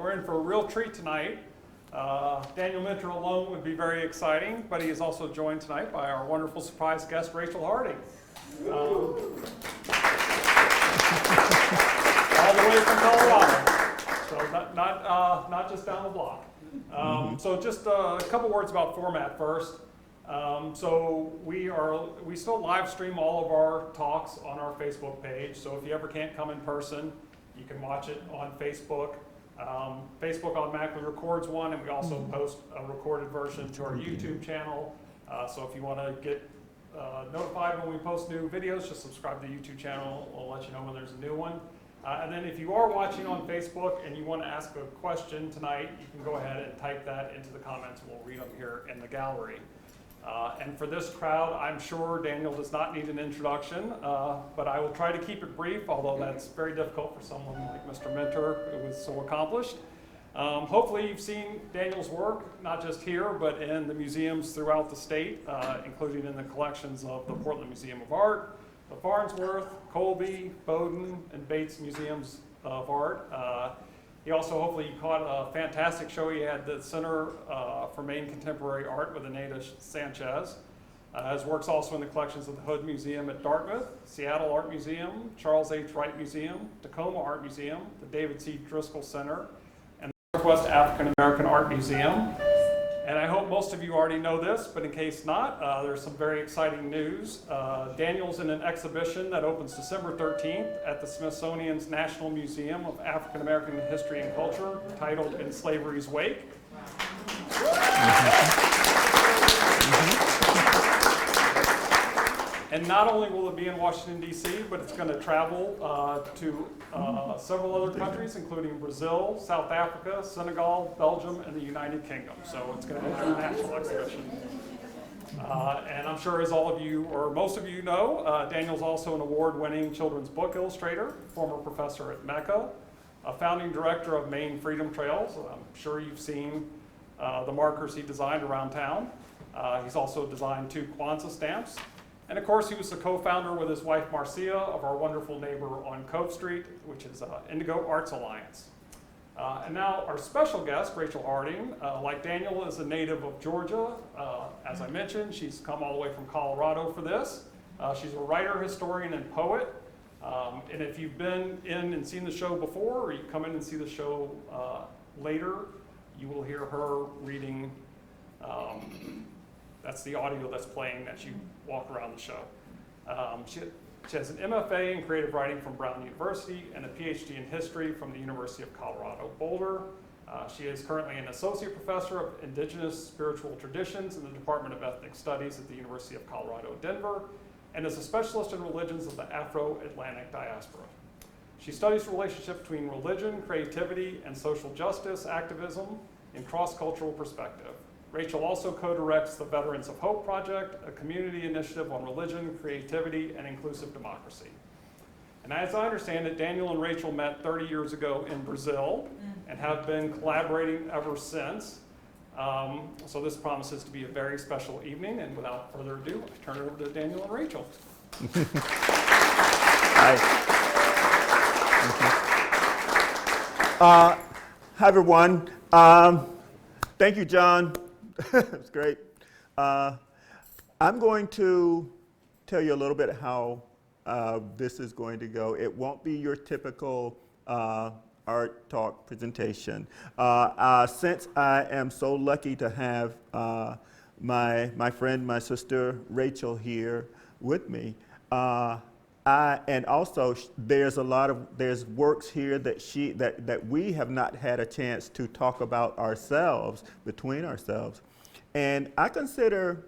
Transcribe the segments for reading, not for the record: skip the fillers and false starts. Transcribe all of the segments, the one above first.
we're in for a real treat tonight. Daniel Minter alone would be very exciting, but he is also joined tonight by our wonderful surprise guest, Rachel Harding. All the way from Colorado, so not just down the block. So just a couple words about format first. So we still live stream all of our talks on our Facebook page. So if you ever can't come in person, you can watch it on Facebook. Facebook automatically records one, and we also post a recorded version to our YouTube channel. So if you want to get notified when we post new videos, just subscribe to the YouTube channel. We'll let you know when there's a new one. And then if you are watching on Facebook and you want to ask a question tonight, you can go ahead and type that into the comments, and we'll read them here in the gallery. And for this crowd, I'm sure Daniel does not need an introduction, but I will try to keep it brief, although that's very difficult for someone like Mr. Minter, who was so accomplished. Hopefully you've seen Daniel's work, not just here, but in the museums throughout the state, including in the collections of the Portland Museum of Art, the Farnsworth, Colby, Bowdoin, and Bates Museums of Art. He also, hopefully, you caught a fantastic show he had at the Center for Maine Contemporary Art with Anita Sanchez. His work's also in the collections of the Hood Museum at Dartmouth, Seattle Art Museum, Charles H. Wright Museum, Tacoma Art Museum, the David C. Driscoll Center, and the Northwest African American Art Museum. And I hope most of you already know this, but in case not, there's some very exciting news. Daniel's in an exhibition that opens December 13th at the Smithsonian's National Museum of African American History and Culture, titled In Slavery's Wake. And not only will it be in Washington, D.C., but it's going to travel to several other countries, including Brazil, South Africa, Senegal, Belgium, and the United Kingdom. So it's going to be an international exhibition. And I'm sure, as all of you, or most of you know, Daniel's also an award-winning children's book illustrator, former professor at Mecca, a founding director of Maine Freedom Trails. I'm sure you've seen the markers he designed around town. He's also designed 2 Kwanzaa stamps. And of course, he was the co-founder with his wife Marcia of our wonderful neighbor on Cove Street, which is Indigo Arts Alliance. And now our special guest, Rachel Harding, like Daniel, is a native of Georgia. As I mentioned, she's come all the way from Colorado for this. She's a writer, historian, and poet. And if you've been in and seen the show before, or you come in and see the show later, you will hear her reading. That's the audio that's playing as you walk around the show. She has an MFA in creative writing from Brown University and a PhD in history from the University of Colorado Boulder. She is currently an associate professor of indigenous spiritual traditions in the Department of Ethnic Studies at the University of Colorado Denver, and is a specialist in religions of the Afro-Atlantic diaspora. She studies the relationship between religion, creativity, and social justice activism in cross-cultural perspective. Rachel also co-directs the Veterans of Hope Project, a community initiative on religion, creativity, and inclusive democracy. And as I understand it, Daniel and Rachel met 30 years ago in Brazil and have been collaborating ever since. So this promises to be a very special evening, and without further ado, I turn it over to Daniel and Rachel. Hi. Hi, everyone. Thank you, John. That's great. I'm going to tell you a little bit how this is going to go. It won't be your typical art talk presentation. Since I am so lucky to have my friend, my sister Rachel here with me, and also there's works here that we have not had a chance to talk about ourselves, between ourselves. And I consider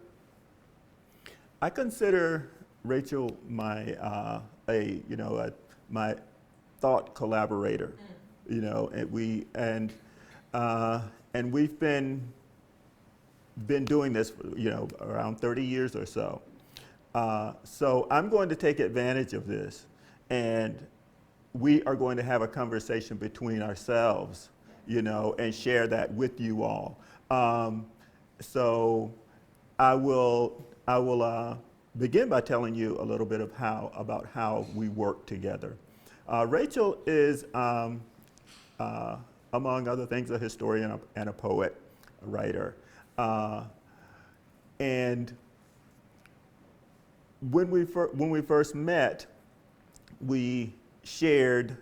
Rachel my my thought collaborator, and we've been doing this for, around 30 years or so. So I'm going to take advantage of this, and we are going to have a conversation between ourselves, and share that with you all. So I will begin by telling you a little bit about how we work together. Rachel is a among other things, a historian and a poet, a writer. And when we first met, we shared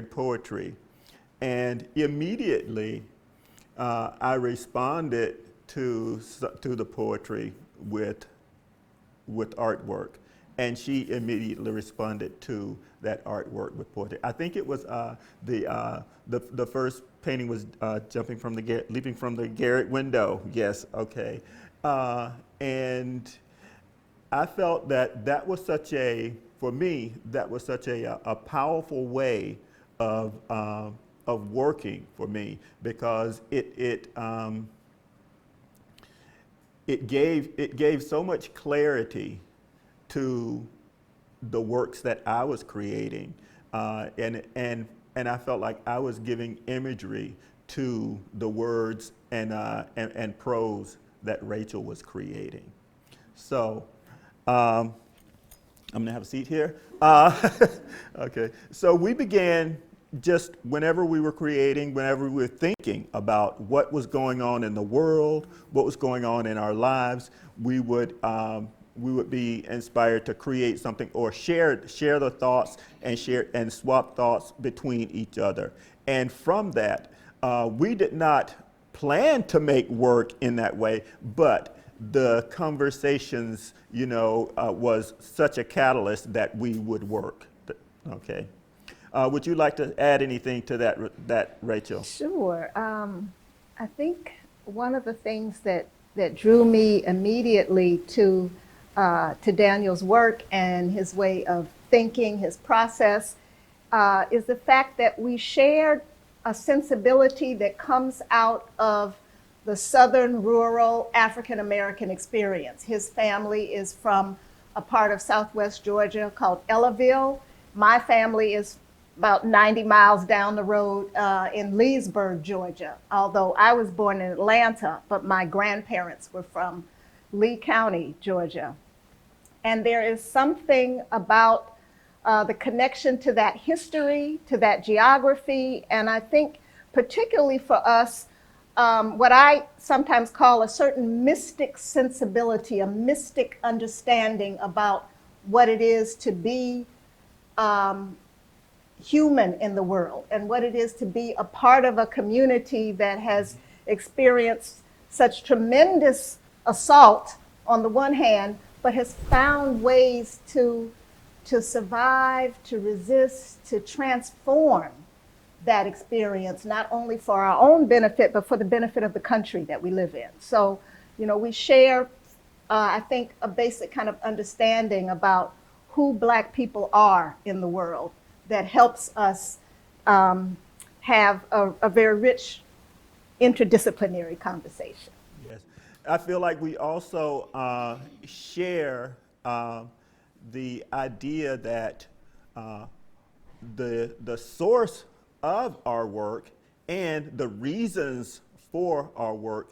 poetry, and immediately I responded to the poetry with artwork, and she immediately responded to that artwork with poetry. I think it was the first painting was leaping from the garret window. Yes, okay, and I felt that was for me, that was such a powerful way of working for me, because it gave so much clarity to the works that I was creating, and I felt like I was giving imagery to the words and prose that Rachel was creating. So I'm gonna have a seat here. Okay, so we began just whenever we were creating, whenever we were thinking about what was going on in the world, what was going on in our lives, we would be inspired to create something or share the thoughts and swap thoughts between each other. And from that, we did not plan to make work in that way, but the conversations, was such a catalyst that we would work. Okay. Would you like to add anything to that, Rachel? Sure. I think one of the things that drew me immediately to Daniel's work and his way of thinking, his process, is the fact that we shared a sensibility that comes out of the southern rural African American experience. His family is from a part of southwest Georgia called Ellaville. My family is about 90 miles down the road in Leesburg, Georgia, although I was born in Atlanta, but my grandparents were from Lee County, Georgia. And there is something about the connection to that history, to that geography, and I think particularly for us, what I sometimes call a certain mystic sensibility, a mystic understanding about what it is to be human in the world and what it is to be a part of a community that has experienced such tremendous assault on the one hand, but has found ways to survive, to resist, to transform that experience, not only for our own benefit, but for the benefit of the country that we live in. So, we share, I think, a basic kind of understanding about who Black people are in the world that helps us have a very rich interdisciplinary conversation. Yes, I feel like we also share the idea that the source of our work and the reasons for our work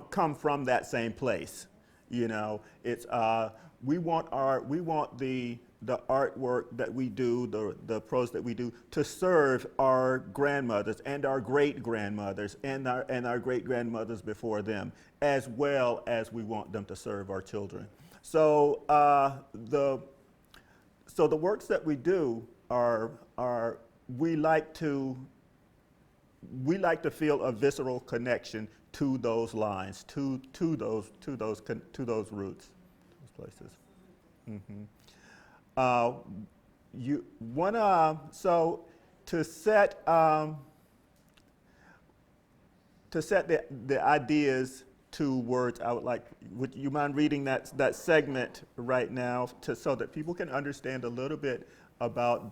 come from that same place. It's we want the artwork that we do, the prose that we do, to serve our grandmothers and our great grandmothers and our great grandmothers before them, as well as we want them to serve our children. So the works that we do are we like to feel a visceral connection to those lines, to those roots, those places. Mm-hmm. So to set the ideas to words, would you mind reading that segment right now, so that people can understand a little bit about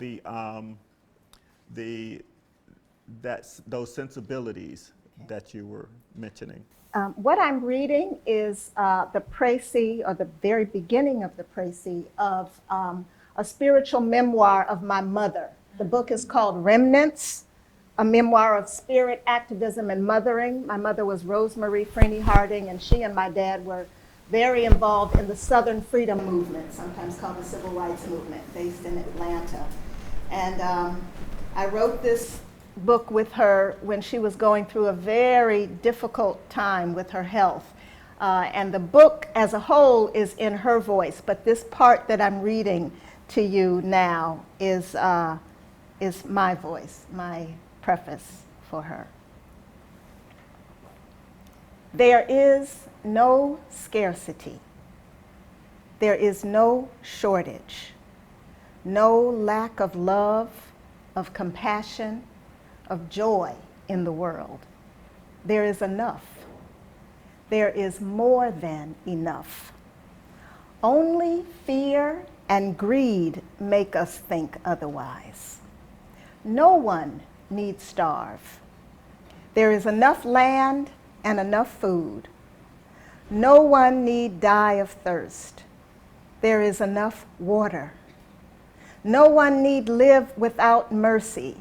those sensibilities that you were mentioning? What I'm reading is the précis, or the very beginning of the précis of a spiritual memoir of my mother. The book is called Remnants, a memoir of spirit, activism, and mothering. My mother was Rosemary Freeney Harding, and she and my dad were very involved in the Southern Freedom Movement, sometimes called the Civil Rights Movement, based in Atlanta. And I wrote this book with her when she was going through a very difficult time with her health. And the book as a whole is in her voice, but this part that I'm reading to you now is my voice, my preface for her. There is no scarcity. There is no shortage, no lack of love, of compassion, of joy in the world. There is enough. There is more than enough. Only fear and greed make us think otherwise. No one need starve. There is enough land and enough food. No one need die of thirst. There is enough water. No one need live without mercy.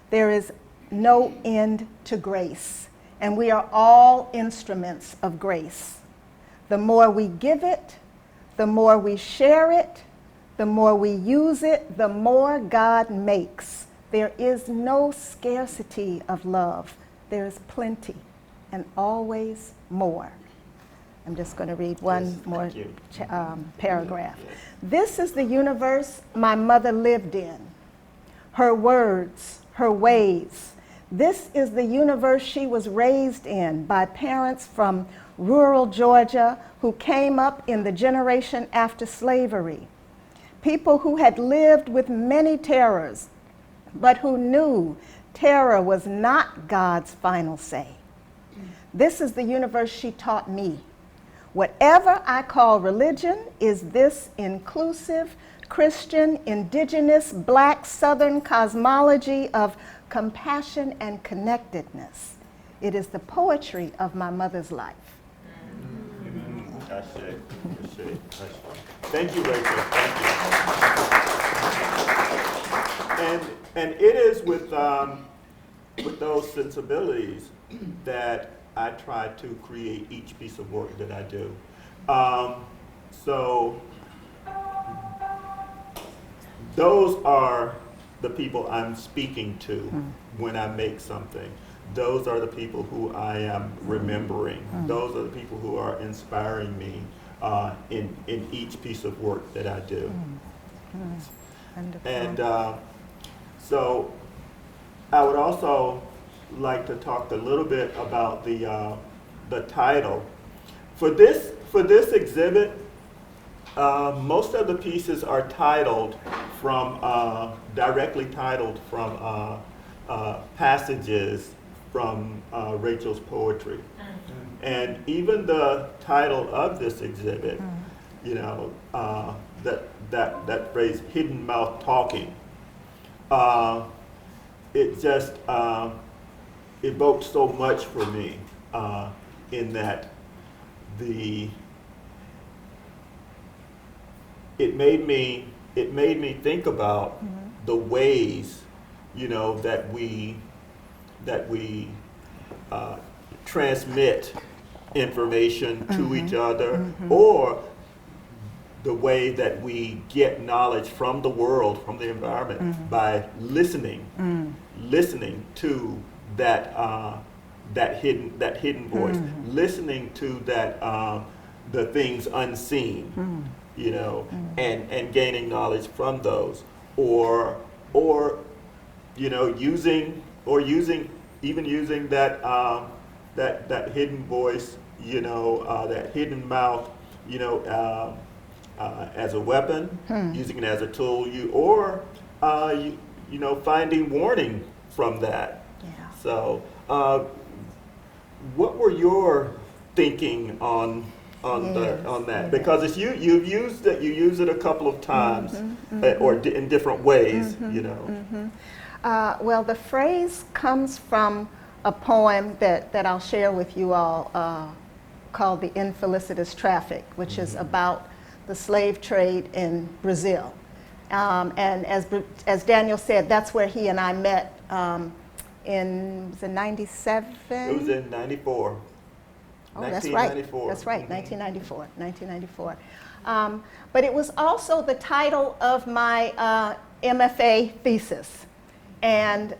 There is no end to grace, and we are all instruments of grace. The more we give it, the more we share it, the more we use it, the more God makes. There is no scarcity of love. There is plenty and always more. I'm just going to read one more paragraph. This is the universe my mother lived in, her words, her ways. This is the universe she was raised in by parents from rural Georgia who came up in the generation after slavery. People who had lived with many terrors, but who knew terror was not God's final say. This is the universe she taught me. Whatever I call religion is this inclusive, Christian, indigenous, black, southern cosmology of compassion and connectedness. It is the poetry of my mother's life. Thank you, Rachel. Thank you. And it is with those sensibilities that I try to create each piece of work that I do. So those are the people I'm speaking to when I make something. Those are the people who I am remembering. Those are the people who are inspiring me in each piece of work that I do. And so I would also like to talk a little bit about the title. For this exhibit, most of the pieces are titled from directly titled from passages from Rachel's poetry. And even the title of this exhibit, you know, that phrase, hidden mouth talking, it just evoked so much for me in that it made me think about the ways, you know, that we transmit information to each other, or the way that we get knowledge from the world, from the environment, by listening to that hidden voice, listening to the things unseen, you know, and gaining knowledge from those, or you know, using that hidden voice, you know, that hidden mouth, you know, as a weapon, using it as a tool, or you know, finding warning from that. Yeah. So, what were your thinking on that? Because it's you use it a couple of times, or in different ways, you know. Well, the phrase comes from a poem that I'll share with you all called The Infelicitous Traffic, which is about the slave trade in Brazil. And as Daniel said, that's where he and I met was it 97? It was in 94. Oh, that's right. That's right, 1994. But it was also the title of my MFA thesis. And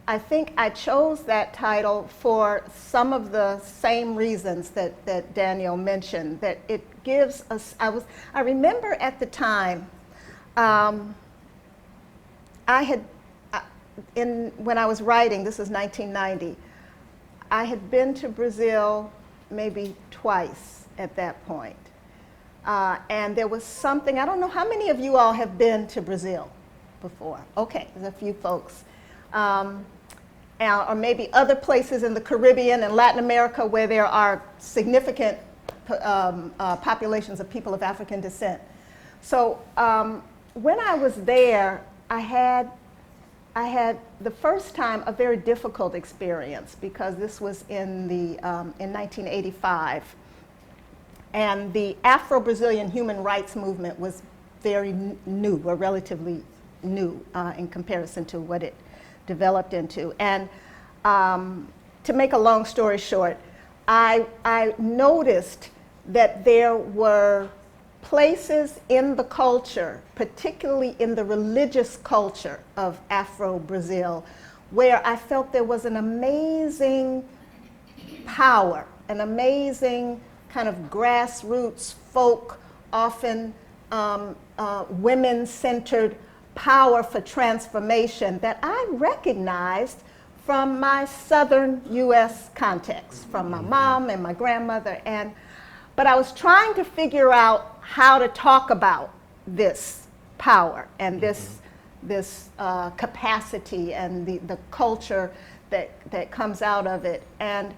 I think I chose that title for some of the same reasons that Daniel mentioned, that it gives us, I remember at the time, when I was writing, this is 1990, I had been to Brazil maybe twice at that point. And there was something, I don't know how many of you all have been to Brazil before. Okay, there's a few folks. Or maybe other places in the Caribbean and Latin America where there are significant populations of people of African descent. So when I was there, I had the first time a very difficult experience, because this was in 1985. And the Afro-Brazilian human rights movement was very new, or relatively new in comparison to what it developed into. And to make a long story short, I noticed that there were places in the culture, particularly in the religious culture of Afro-Brazil, where I felt there was an amazing power, an amazing kind of grassroots folk, often women-centered power for transformation that I recognized from my southern US context, from my mom and my grandmother. But I was trying to figure out how to talk about this power and this capacity and the culture that comes out of it. And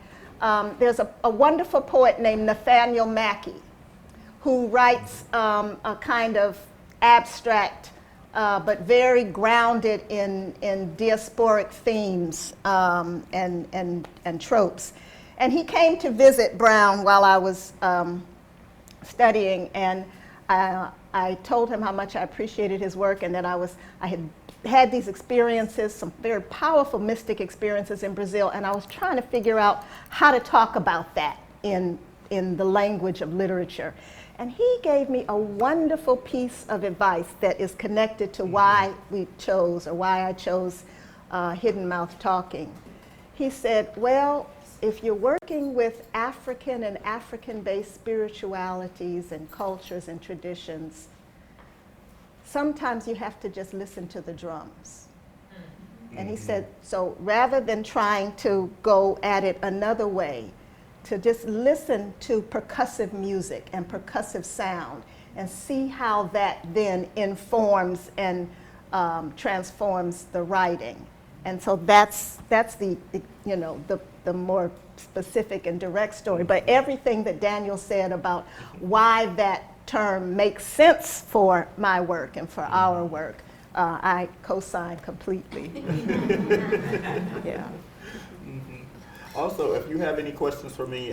there's a wonderful poet named Nathaniel Mackey who writes a kind of abstract but very grounded in diasporic themes and tropes. And he came to visit Brown while I was studying, and I told him how much I appreciated his work, and that I had these experiences, some very powerful mystic experiences in Brazil, and I was trying to figure out how to talk about that in the language of literature. And he gave me a wonderful piece of advice that is connected to why I chose Hidden Mouth Talking. He said, well, if you're working with African and African-based spiritualities and cultures and traditions, sometimes you have to just listen to the drums. And he said, so rather than trying to go at it another way, to just listen to percussive music and percussive sound and see how that then informs and transforms the writing. And so that's the more specific and direct story. But everything that Daniel said about why that term makes sense for my work and for our work, I co-sign completely. Yeah. Also, if you have any questions for me,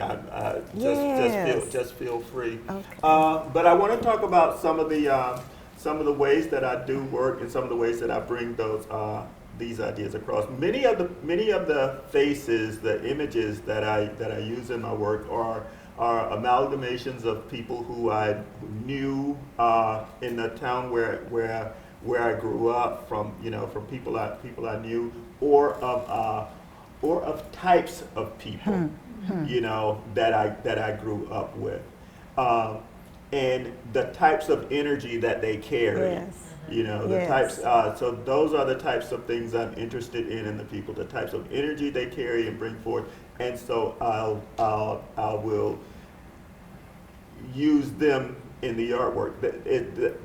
just feel free. Okay. But I want to talk about some of the ways that I do work and some of the ways that I bring these ideas across. Many of the faces, the images that I use in my work are amalgamations of people who I knew in the town where I grew up, from people I knew, or of types of people, that I grew up with, and the types of energy that they carry. Yes. The types. So those are the types of things I'm interested in the people, the types of energy they carry and bring forth, and so I will use them in the artwork.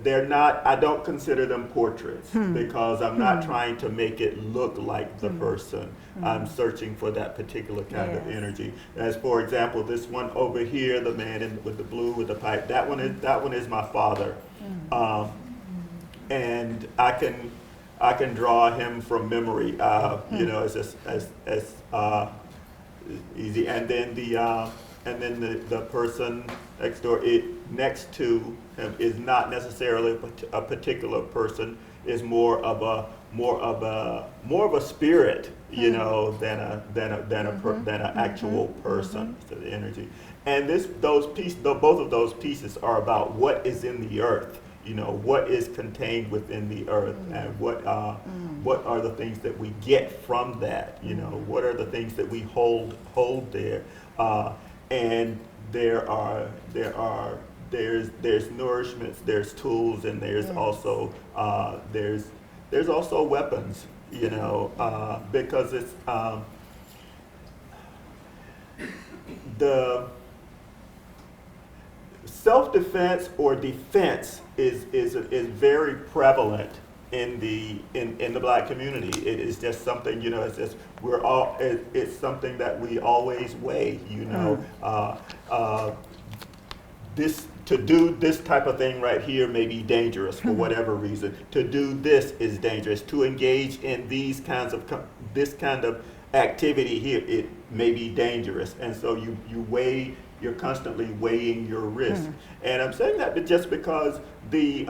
They're not. I don't consider them portraits because I'm not trying to make it look like the person. I'm searching for that particular kind of energy. As for example, this one over here, the man with the blue with the pipe. That one is my father, and I can draw him from memory. It's just as easy. And then the person next door, next to him, is not necessarily a particular person. Is more of a spirit, than an actual person. So the energy, and both of those pieces are about what is in the earth, You know, what is contained within the earth, and what are the things that we get from that? You know, what are the things that we hold there? And there's nourishments, there's tools, and there's also there's also weapons. You know, because it's the self-defense or defense is very prevalent in the Black community. It is just something, you know, it's just it's something that we always weigh, you know. To do this type of thing right here may be dangerous for whatever reason. To do this is dangerous. To engage in this kind of activity here, it may be dangerous. And so you're constantly weighing your risk. And I'm saying that just because the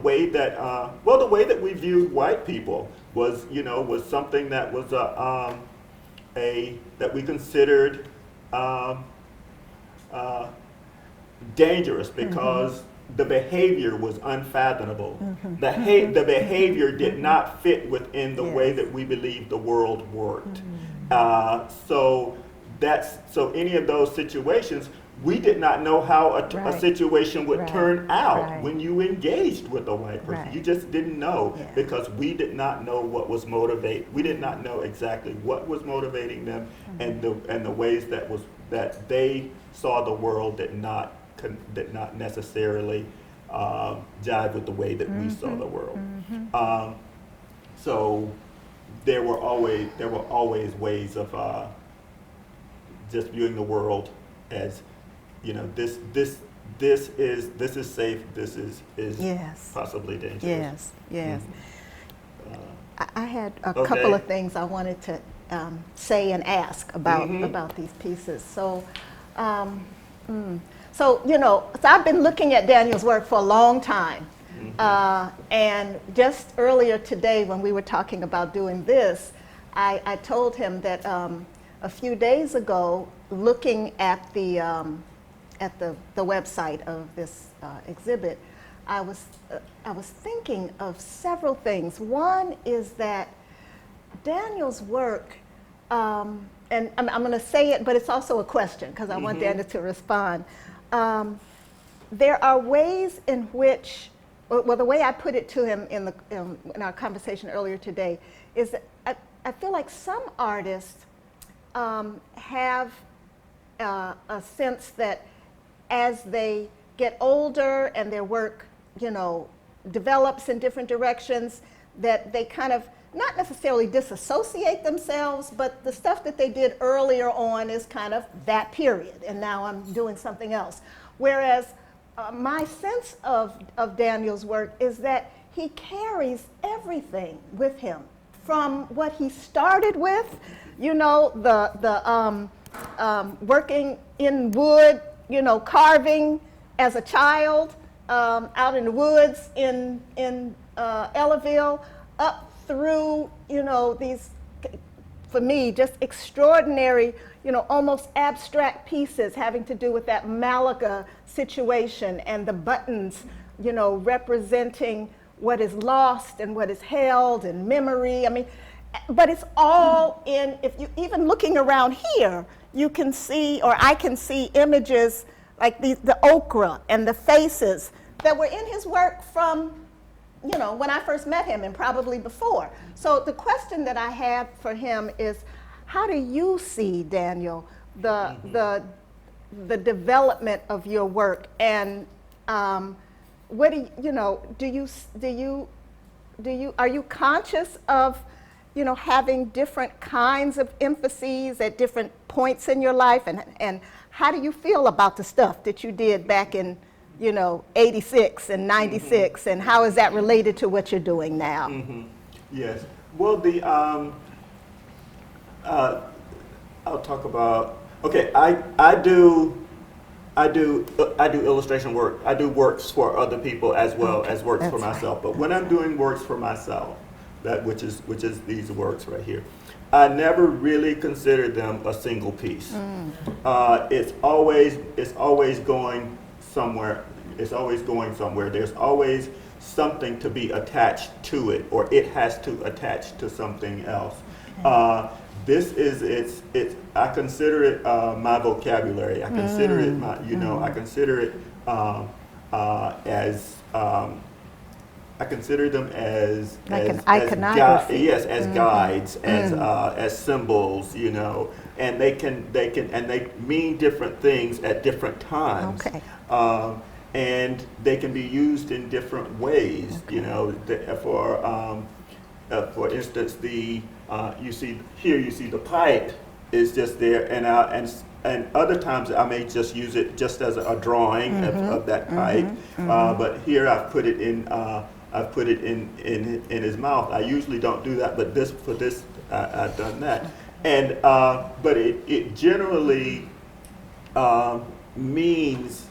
way that we viewed white people was something that was that we considered dangerous because the behavior was unfathomable. The behavior did not fit within the way that we believed the world worked. So any of those situations, we did not know how a situation would turn out when you engaged with a white person. You just didn't know because we did not know what was motivating. We did not know exactly what was motivating them, and the ways that they saw the world did not necessarily jive with the way that we saw the world. So there were always ways of just viewing the world as, you know, this is safe, this is possibly dangerous. Yes. I had a couple of things I wanted to say and ask about these pieces. So, so I've been looking at Daniel's work for a long time. And just earlier today when we were talking about doing this, I told him that a few days ago, looking at the website of this exhibit, I was thinking of several things. One is that Daniel's work, and I'm going to say it, but it's also a question because I want Daniel to respond. There are ways in which, well, the way I put it to him in our conversation earlier today is that I feel like some artists have a sense that as they get older and their work, develops in different directions, that they kind of not necessarily disassociate themselves, but the stuff that they did earlier on is kind of that period, and now I'm doing something else. Whereas my sense of Daniel's work is that he carries everything with him from what he started with, the working in wood, carving as a child out in the woods in Ellaville, up through, these, for me, just extraordinary, almost abstract pieces having to do with that Malaga situation and the buttons, representing what is lost and what is held and memory. I mean, but it's all in, if you even looking around here, you can see, or I can see images like the ochre and the faces that were in his work from, when I first met him and probably before. So the question that I have for him is, how do you see, Daniel, the development of your work, and what are you conscious of, having different kinds of emphases at different points in your life, and how do you feel about the stuff that you did back in 86 and 96, and how is that related to what you're doing now? Yes. Well, I'll talk about. Okay, I do illustration work. I do works for other people as well as works for myself. But when I'm doing works for myself, which is these works right here, I never really consider them a single piece. It's always going somewhere. it's always going somewhere. There's always something to be attached to it, or it has to attach to something else. This is I consider it my vocabulary. I consider it my, I consider it as I consider them as Like as, an iconography. yes, as guides, as symbols, and they mean different things at different times. Okay. And they can be used in different ways. For instance, you see the pipe is just there, and other times I may just use it just as a drawing of that pipe. But here I've put it in. I've put it in his mouth. I usually don't do that, but for this I've done that. And but it generally means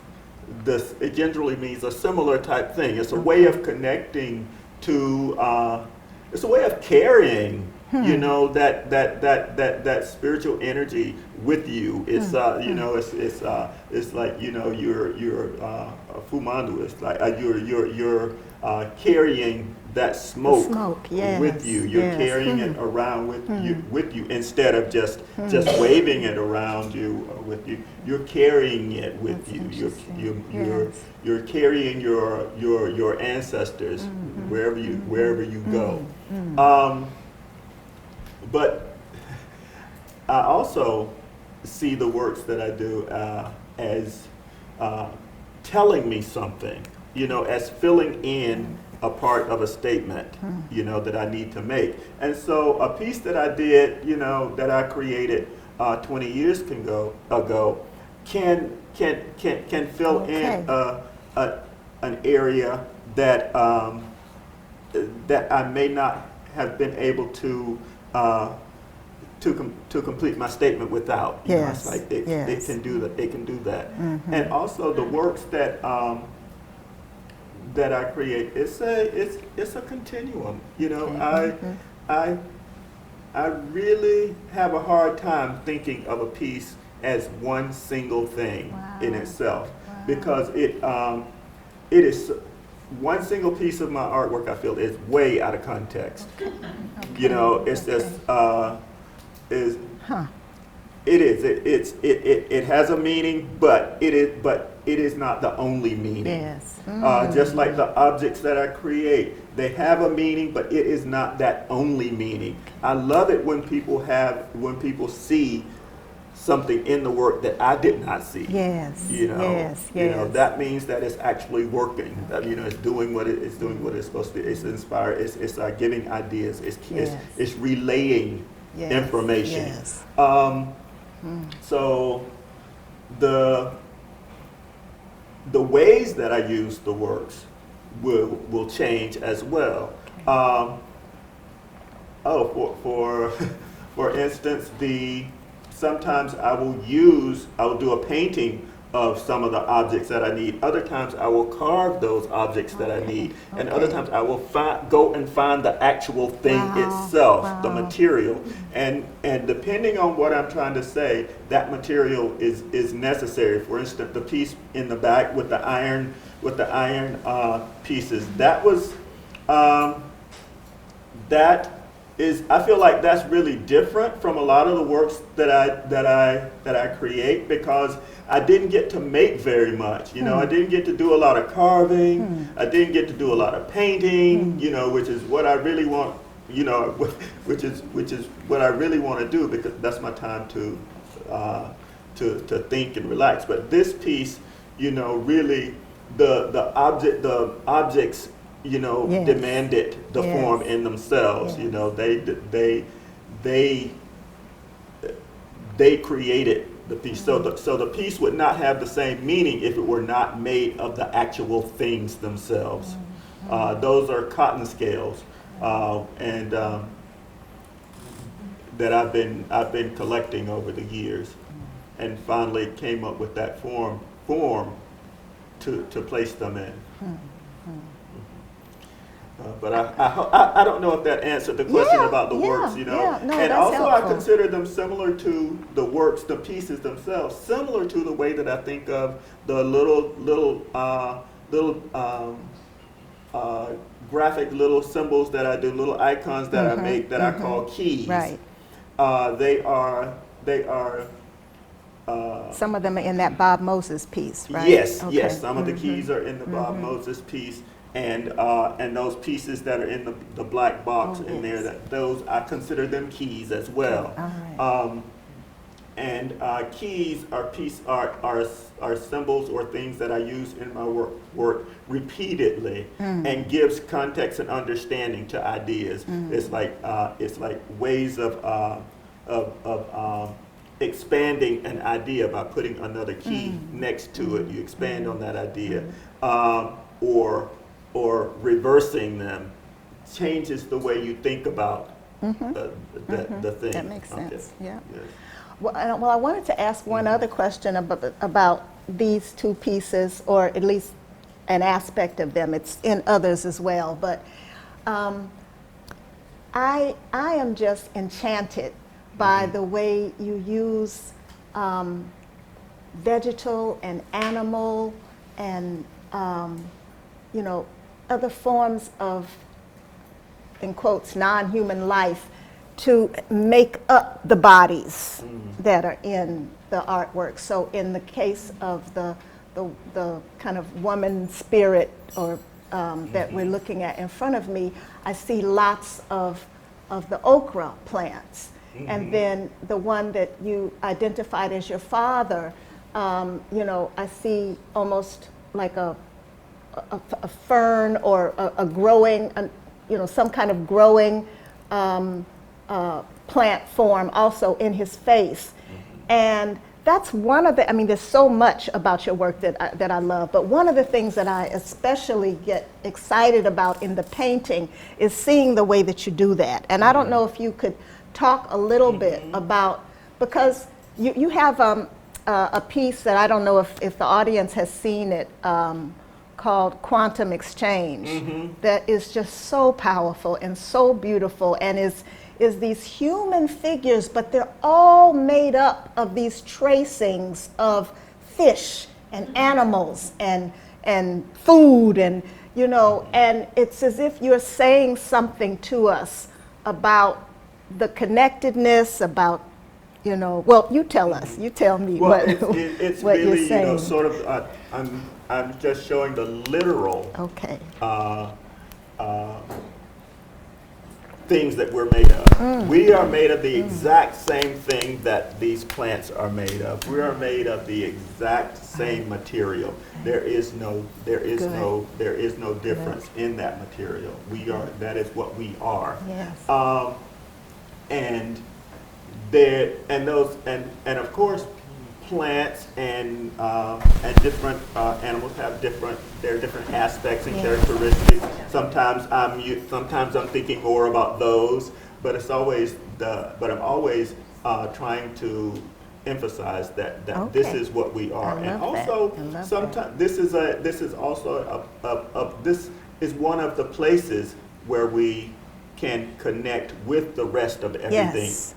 this. It generally means a similar type thing. It's a way of connecting to. It's a way of carrying, that spiritual energy with you. It's it's like you're a fumandu. It's like you're carrying that smoke, yes, with you. You're carrying it around with you instead of just waving it around you with you. You're carrying it with That's you. interesting. You're carrying your ancestors wherever you go. But I also see the works that I do as telling me something, as filling in a part of a statement, that I need to make. And so a piece that I did, that I created 20 years ago, can fill in an area that that I may not have been able to complete my statement without. Yes. It's like it can do that. It can do that. And also the works that I create, it's a continuum. I really have a hard time thinking of a piece as one single thing in itself, because it is one single piece of my artwork. I feel is way out of context. It's just it has a meaning, but it is not the only meaning. Yes. Just like the objects that I create, they have a meaning, but it is not that only meaning. I love it when people see something in the work that I did not see. Yes. Yes. That means that it's actually working. That it's doing what it's supposed to do. It's inspired. It's giving ideas. It's relaying information. Yes. So the ways that I use the works will change as well. For instance, sometimes I will do a painting of some of the objects that I need. Other times I will carve those objects that I need. And other times I will go and find the actual thing itself, the material. And depending on what I'm trying to say, that material is necessary. For instance, the piece in the back with the iron pieces, I feel like that's really different from a lot of the works that I create, because I didn't get to make very much. I didn't get to do a lot of carving. I didn't get to do a lot of painting. Which is what I really want. Which is what I really want to do, because that's my time to think and relax. But this piece, really, the objects. Demanded the form in themselves. They created the piece. So the piece would not have the same meaning if it were not made of the actual things themselves. Those are cotton scales, and that I've been collecting over the years, and finally came up with that form to place them in. But I don't know if that answered the question about the works, no, and that's also helpful. I consider them similar to the works, the pieces themselves, similar to the way that I think of the little graphic little symbols that I do, little icons that I make that I call keys. Right. They are Some of them are in that Bob Moses piece, right? yes, Okay. yes. Some of the keys are in the Bob Moses piece, and those pieces that are in the black box Oh, in there, yes. those I consider them keys as well. All right. And keys are symbols or things that I use in my work repeatedly, and gives context and understanding to ideas. It's like ways of expanding an idea by putting another key next to it. You expand on that idea, or reversing them changes the way you think about the thing. That makes Okay. sense. Yeah. Yes. Well, I wanted to ask one other question about these two pieces, or at least an aspect of them. It's in others as well, but I am just enchanted by the way you use vegetal and animal and other forms of, in quotes, non-human life to make up the bodies that are in the artwork. So in the case of the kind of woman spirit or that we're looking at in front of me, I see lots of the okra plants. And then the one that you identified as your father, I see almost like a fern or a growing, some kind of growing plant form also in his face. And that's one of the, there's so much about your work that I love, but one of the things that I especially get excited about in the painting is seeing the way that you do that. And I don't know if you could talk a little bit about, because you have a piece that I don't know if the audience has seen it, called Quantum Exchange, that is just so powerful and so beautiful, and is these human figures, but they're all made up of these tracings of fish and animals and food, and and it's as if you're saying something to us about the connectedness, about well, you tell us, you tell me Well, what, it's what really, you're saying. sort of, I'm just showing the literal Okay. things that we're made of. We are made of the exact same thing that these plants are made of. We are made of the exact same material. There is no difference in that material. That is what we are. Yes. And of course, plants and different animals have different aspects and characteristics. Sometimes I'm thinking more about those, but I'm always trying to emphasize that this Okay. is what we are. I And love that. also I love sometimes this is one of the places where we can connect with the rest of everything Yes.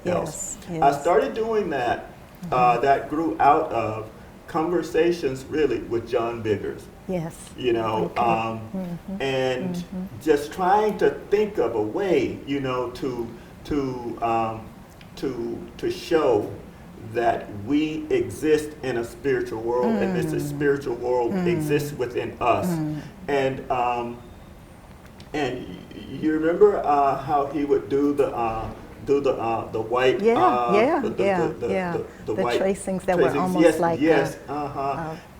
else. Yes. I started doing that. That grew out of conversations really with John Biggers. Yes. Okay. And just trying to think of a way, to show that we exist in a spiritual world, and this spiritual world exists within us. And you remember how he would do the white the white tracings that were almost yes, like yes,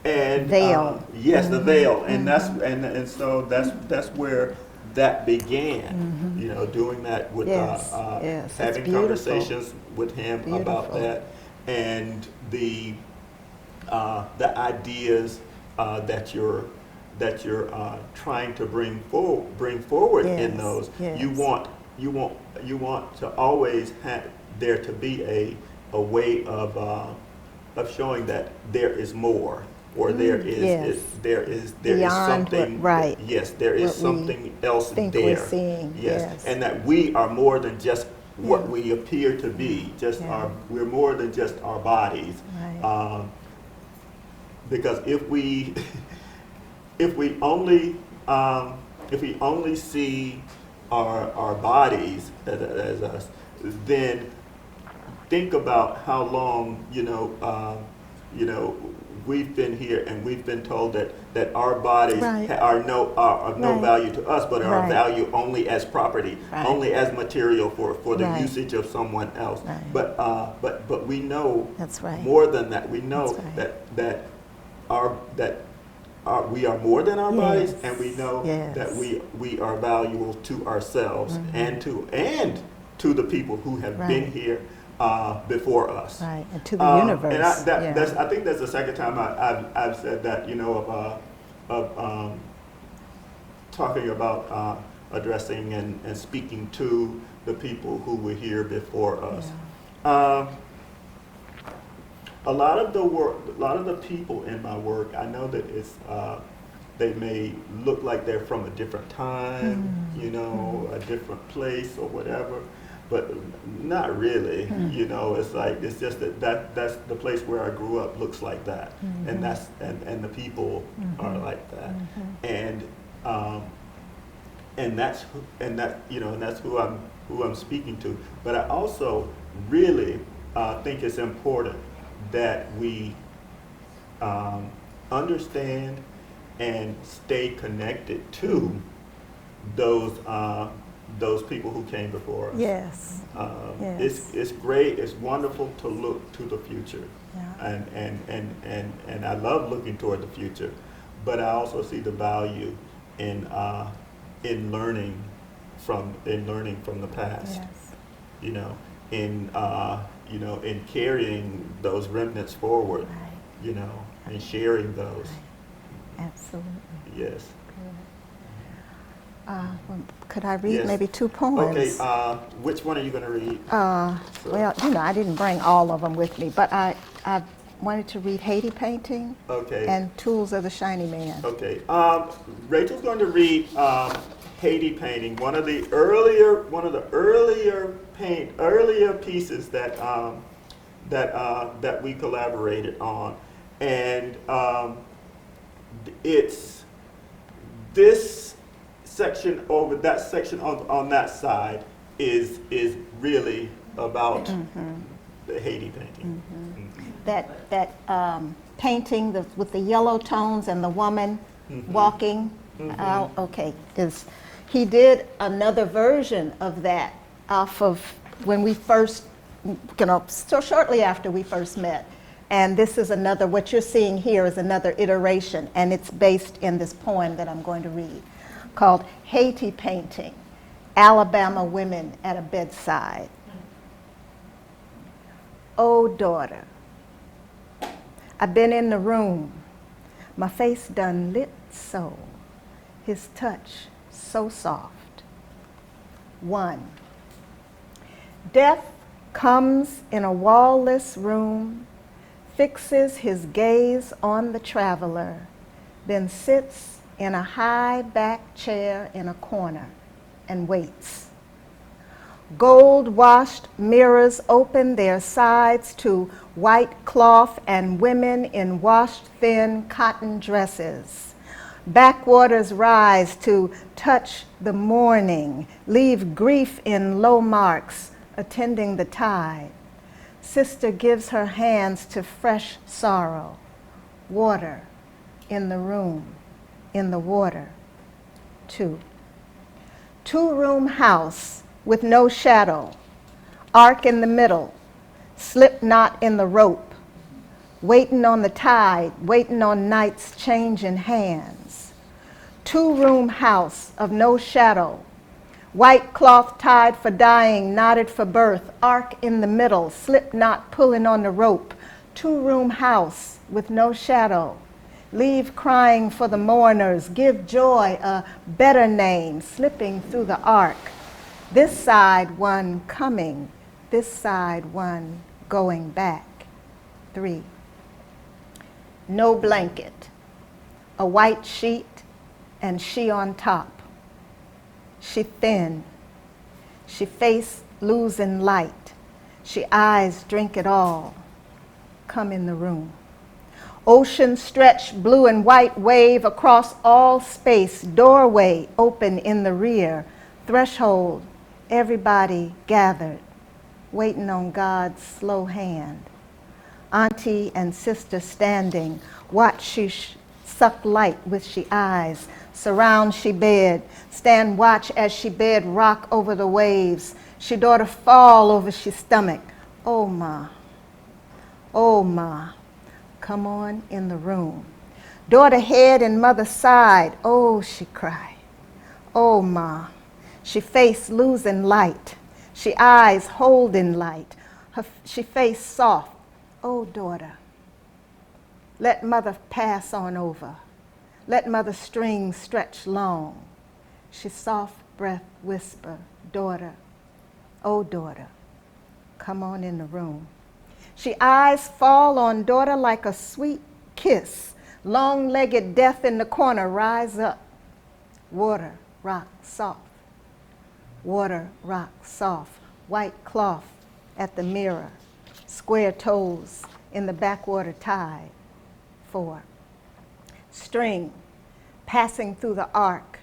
and veil. Yes, the veil, and so that's where that began. Doing that with Yes, yes, it's having beautiful. conversations with him about Beautiful. that, and the ideas that you're trying to bring forward in Yes, those. yes. You want to always have there to be a way of showing that there is more, or there is Beyond something. right. Yes, there is What we something else think there. we're seeing, Yes. yes. And that we are more than just what Yeah. we appear to be. Yeah. We're more than just our bodies. Right. Because if we if we only see our bodies as us, then think about how long we've been here and we've been told that our bodies Right. are of no Right. value to us, but are Right. of value only as property, Right. only as material for the Right. usage of someone else. Right. But we know That's right. more than that. We know That's right. we are more than our bodies, Yes. and we know Yes. that we are valuable to ourselves and to the people who have been Right. here before us. Right, and to the universe. And Yeah. I think that's the second time I've said that, of talking about addressing and speaking to the people who were here before us. A lot of the people in my work, I know that they may look like they're from a different time, a different place or whatever, but not really. It's just that's the place where I grew up looks like that, and the people are like that, and that's who I'm speaking to. But I also really think it's important that we understand and stay connected to those people who came before us. Yes. Yes. It's great. It's wonderful to look to the future, Yeah. and I love looking toward the future, but I also see the value in learning from the past. Yes. In carrying those remnants forward, Right. and sharing those. Right. Absolutely. Yes. Well, could I read Yes. maybe 2 poems? Okay. Which one are you going to read? Well, I didn't bring all of them with me, but I wanted to read Haiti Painting Okay. and Tools of the Shiny Man. Okay. Rachel's going to read Haiti Painting, one of the earlier pieces that we collaborated on, and it's this section on that side is really about the Haiti painting. That painting with the yellow tones and the woman walking out. Okay, he did another version of that off of when we first, so shortly after we first met. And this is another, what you're seeing here is another iteration, and it's based in this poem that I'm going to read called Haiti Painting, Alabama Women at a Bedside. Oh, daughter, I've been in the room, my face done lit so, his touch so soft. 1. Death comes in a wall-less room, fixes his gaze on the traveler, then sits in a high back chair in a corner and waits. Gold-washed mirrors open their sides to white cloth and women in washed thin cotton dresses. Backwaters rise to touch the morning, leave grief in low marks, attending the tide. Sister gives her hands to fresh sorrow. Water in the room, in the water. 2. 2-room house with no shadow, arc in the middle, slip knot in the rope, waiting on the tide, waiting on night's changing hands. 2-room house of no shadow, white cloth tied for dying, knotted for birth, arc in the middle, slip knot pulling on the rope. 2-room house with no shadow, leave crying for the mourners, give joy a better name, slipping through the arc. This side one coming, this side one going back. 3. No blanket, a white sheet and she on top. She thin, she face losing light, she eyes drink it all. Come in the room. Ocean stretched, blue and white wave across all space, doorway open in the rear, threshold, everybody gathered, waiting on God's slow hand. Auntie and sister standing, watch she suck light with she eyes, surround she bed, stand watch as she bed rock over the waves, she daughter fall over she stomach. Oh ma, come on in the room. Daughter head and mother side, oh she cry. Oh ma, she face losing light, she eyes holding light, she face soft. Oh, daughter, let mother pass on over. Let mother string stretch long. She soft breath whisper, daughter, oh, daughter, come on in the room. She eyes fall on daughter like a sweet kiss. Long-legged death in the corner, rise up. Water, rock, soft. Water, rock, soft. White cloth at the mirror. Square toes in the backwater tide. 4. String passing through the arc.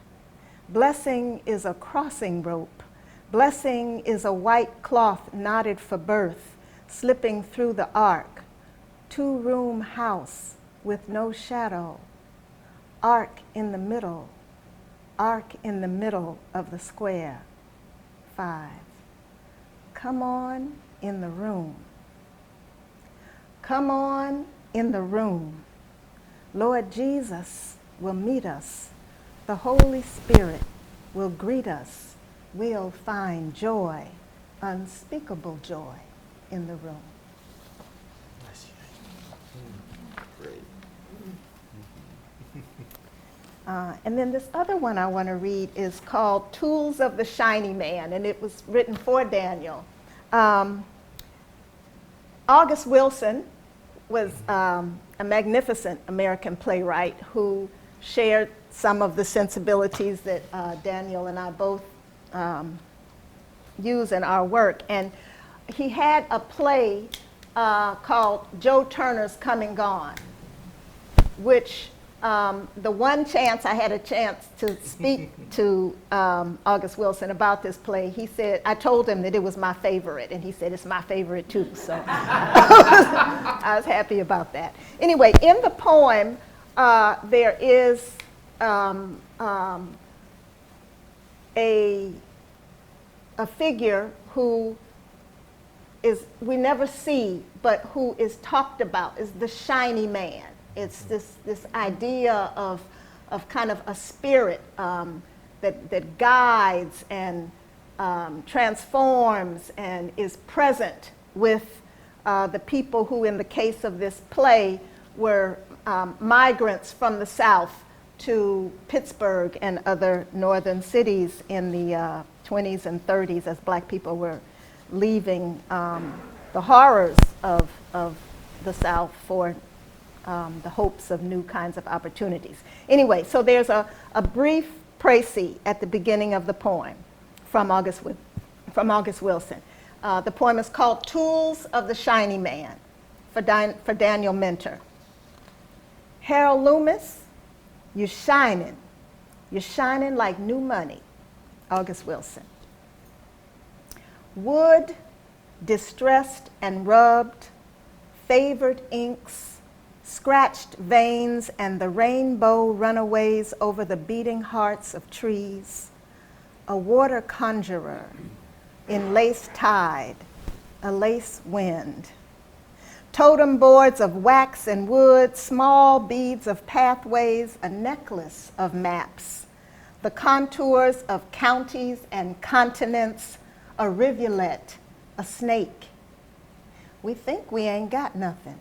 Blessing is a crossing rope. Blessing is a white cloth knotted for birth, slipping through the arc. 2-room house with no shadow. Arc in the middle. Arc in the middle of the square. 5. Come on in the room. Come on in the room. Lord Jesus will meet us. The Holy Spirit will greet us. We'll find joy, unspeakable joy in the room. Great. And then this other one I want to read is called Tools of the Shiny Man, and it was written for Daniel. August Wilson was a magnificent American playwright who shared some of the sensibilities that Daniel and I both use in our work. And he had a play called Joe Turner's Come and Gone, which the one chance I had a chance to speak to August Wilson about this play, he said, I told him that it was my favorite, and he said, it's my favorite too, so I was happy about that. Anyway, in the poem, there is a figure who is, we never see, but who is talked about, is the shiny man. It's this idea of kind of a spirit that guides and transforms and is present with the people who, in the case of this play, were migrants from the South to Pittsburgh and other northern cities in the 20s and 30s as black people were leaving the horrors of the South for the hopes of new kinds of opportunities. Anyway, so there's a brief précis at the beginning of the poem from August Wilson. The poem is called Tools of the Shiny Man for Daniel Minter. Harold Loomis, you're shining like new money. August Wilson. Wood, distressed and rubbed, favored inks, scratched veins, and the rainbow runaways over the beating hearts of trees. A water conjurer in lace tide, a lace wind. Totem boards of wax and wood, small beads of pathways, a necklace of maps. The contours of counties and continents, a rivulet, a snake. We think we ain't got nothing.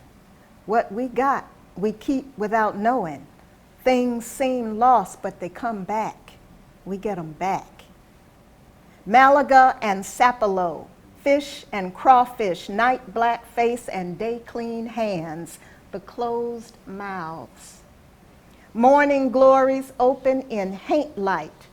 What we got, we keep without knowing. Things seem lost, but they come back. We get them back. Malaga and Sapelo, fish and crawfish, night black face and day clean hands, the closed mouths. Morning glories open in haint light,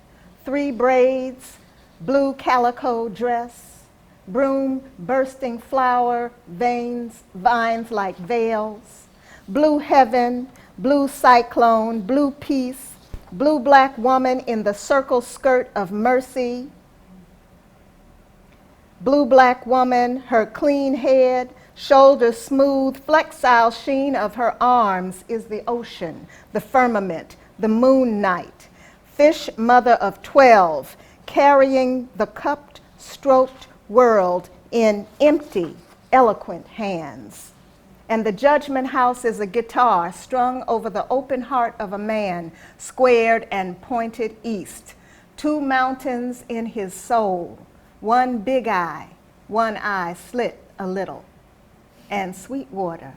3 braids, blue calico dress, broom bursting flower, vines like veils, blue heaven, blue cyclone, blue peace, blue black woman in the circle skirt of mercy, blue black woman, her clean head, shoulders smooth, flexile sheen of her arms is the ocean, the firmament, the moon night, fish mother of 12, carrying the cupped, stroked world in empty, eloquent hands. And the judgment house is a guitar strung over the open heart of a man, squared and pointed east. 2 mountains in his soul, one big eye, one eye slit a little. And sweet water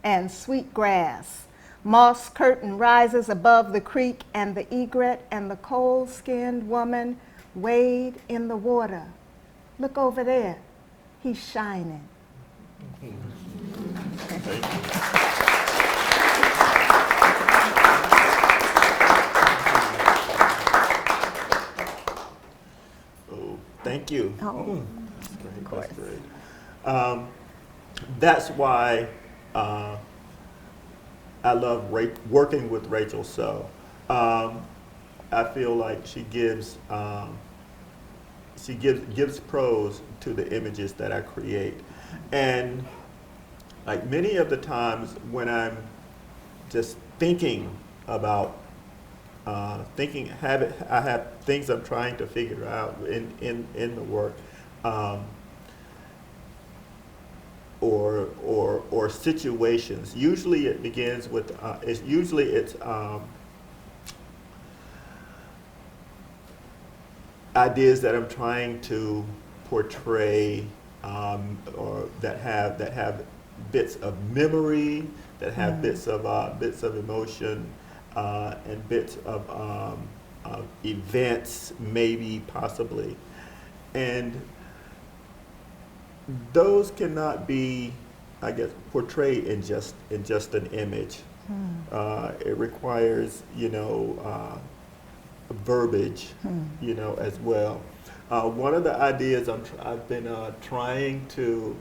and sweet grass. Moss curtain rises above the creek, and the egret and the cold-skinned woman wade in the water. Look over there, he's shining. Oh, thank you. Oh, That's great. That's great. That's why I love working with Rachel So. I feel like she gives prose to the images that I create, and like many of the times when I'm just thinking about I have things I'm trying to figure out in the work. Or situations. Usually it begins with it's ideas that I'm trying to portray, or that have bits of memory, that have bits of emotion, and bits of events, maybe, possibly, and those cannot be, I guess, portrayed in just an image. It requires, verbiage, as well. One of the ideas I've been trying to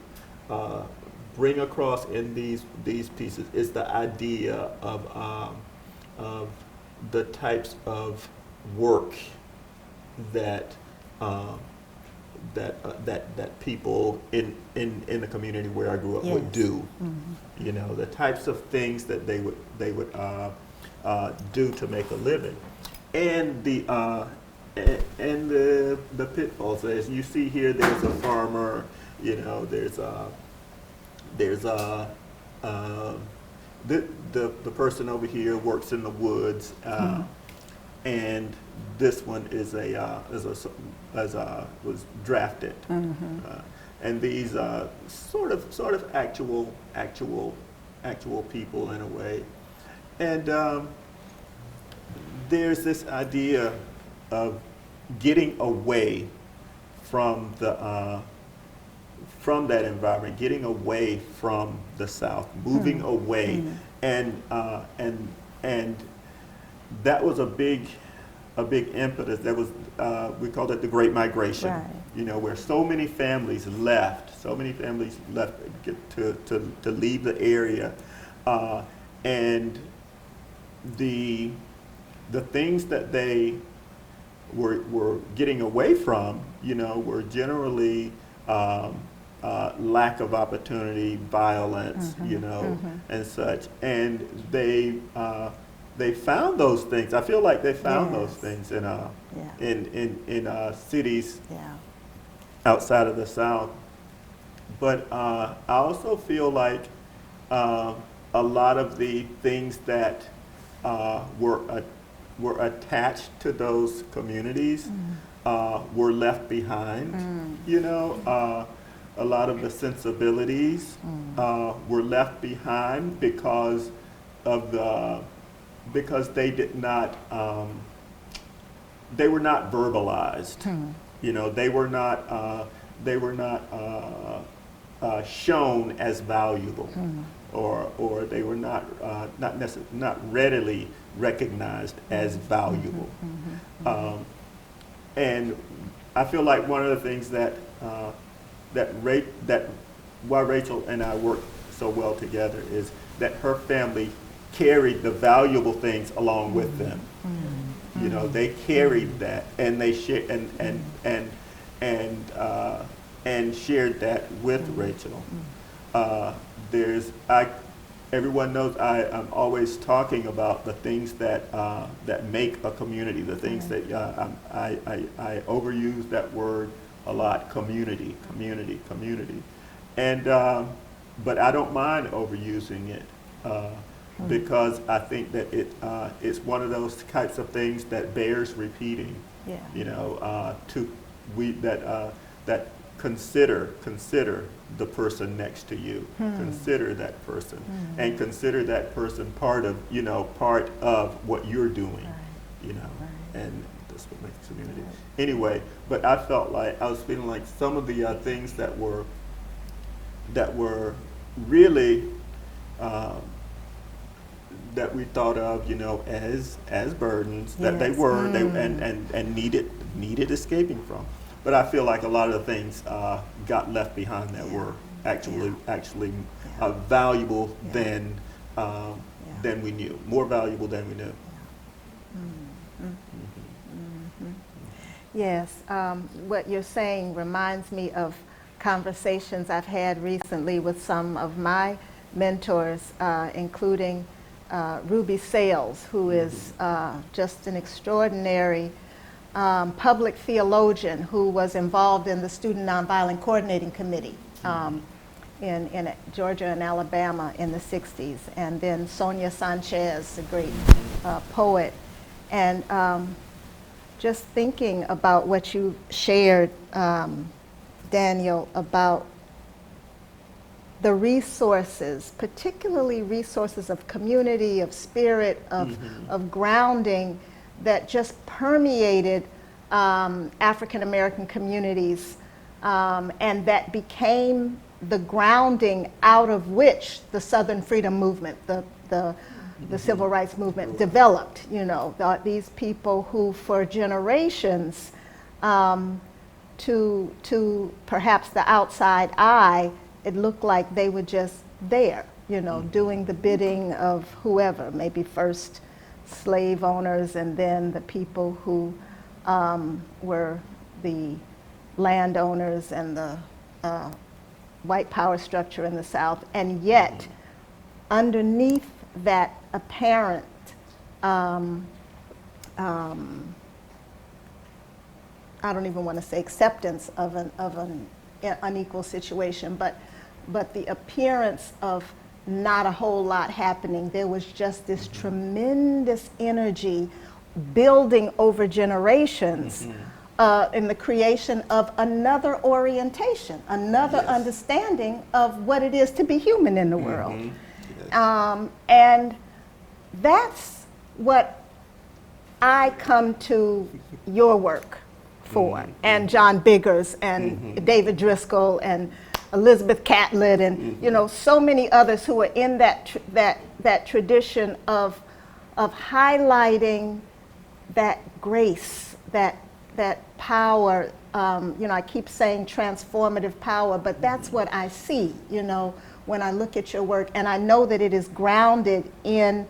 bring across in these pieces is the idea of the types of work that that people in the community where I grew up would do. The types of things that they would do to make a living, and the pitfalls. As you see here, there's a farmer. There's the person over here works in the woods, and this one was drafted, and these sort of actual people in a way, and there's this idea of getting away from that environment, getting away from the South, moving away, and that was a big impetus. That was we called it the Great Migration. Right. Where so many families left to leave the area, and the things that they were getting away from, were generally lack of opportunity, violence, and such, and they found those things. I feel like they found those things in cities outside of the South. But I also feel like a lot of the things that were attached to those communities were left behind. A lot of the sensibilities were left behind because they did not, they were not verbalized. They were not shown as valuable, or they were not readily recognized as valuable. And I feel like one of the things that why Rachel and I work so well together is that her family carried the valuable things along with them. You know, they carried that, and they shared and shared that with Rachel. Everyone knows I'm always talking about the things that that make a community. The things that I overuse that word a lot. Community, community, community, and but I don't mind overusing it. Because I think that it's one of those types of things that bears repeating. Yeah. You know, that consider the person next to you. Consider that person, and consider that person part of what you're doing. You know, and that's what makes community. Anyway, but I was feeling like some of the things that were really. That we thought of, you know, as burdens, that they were, and needed escaping from. But I feel like a lot of the things got left behind that were actually valuable than we knew, more valuable than we knew. Yes, what you're saying reminds me of conversations I've had recently with some of my mentors, including Ruby Sales, who is just an extraordinary public theologian who was involved in the Student Nonviolent Coordinating Committee in Georgia and Alabama in the 60s. And then Sonia Sanchez, a great poet. And just thinking about what you shared, Daniel, about the resources, particularly resources of community, of spirit, of grounding that just permeated African American communities, and that became the grounding out of which the Southern Freedom Movement, the Civil Rights Movement developed. You know, these people who for generations, to perhaps the outside eye, it looked like they were just there, you know, doing the bidding of whoever, maybe first slave owners and then the people who were the landowners and the white power structure in the South. And yet, underneath that apparent I don't even want to say acceptance of an unequal situation, but the appearance of not a whole lot happening. There was just this tremendous energy building over generations in the creation of another orientation, another understanding of what it is to be human in the world. And that's what I come to your work for, and John Biggers and David Driscoll and Elizabeth Catlett and you know, so many others who are in that tradition of highlighting that grace, that power. You know, I keep saying transformative power, but that's what I see, you know, when I look at your work, and I know that it is grounded in